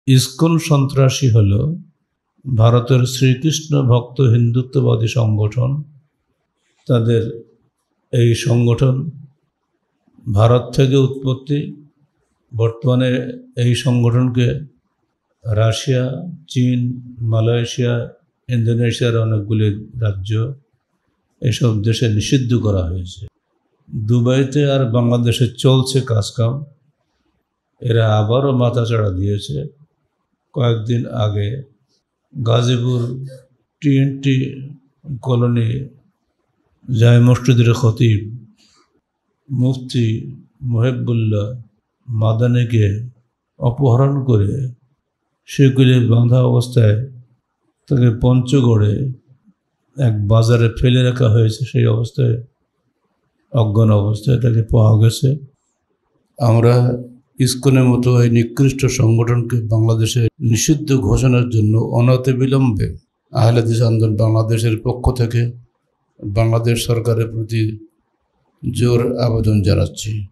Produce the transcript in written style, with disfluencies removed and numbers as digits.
ISKCON সন্ত্রাসী হল ভারতের শ্রীকৃষ্ণ ভক্ত হিন্দুত্ববাদী সংগঠন। তাদের এই সংগঠন ভারত থেকে উৎপত্তি। বর্তমানে এই সংগঠনকে রাশিয়া, চীন, মালয়েশিয়া, ইন্দোনেশিয়ার অনেকগুলি রাজ্য এসব দেশে নিষিদ্ধ করা হয়েছে। দুবাইতে আর বাংলাদেশে চলছে কাজকাম। এরা আবারও মাথাচাড়া দিয়েছে। কয়েকদিন আগে গাজীপুর টিএনটি কলোনি জামে মসজিদের খতিব মুফতি মুহিবুল্লাহ মাদানীকে অপহরণ করে সেগুলি বাঁধা অবস্থায় তাকে পঞ্চগড়ে এক বাজারে ফেলে রাখা হয়েছে। সেই অবস্থায় অজ্ঞান অবস্থায় তাকে পাওয়া গেছে। আমরা ইসকনের মতো এই নিকৃষ্ট সংগঠনকে বাংলাদেশে নিষিদ্ধ ঘোষণার জন্য অনতিবিলম্বে আহলে হাদিস আন্দোলন বাংলাদেশের পক্ষ থেকে বাংলাদেশ সরকারের প্রতি জোর আবেদন জানাচ্ছি।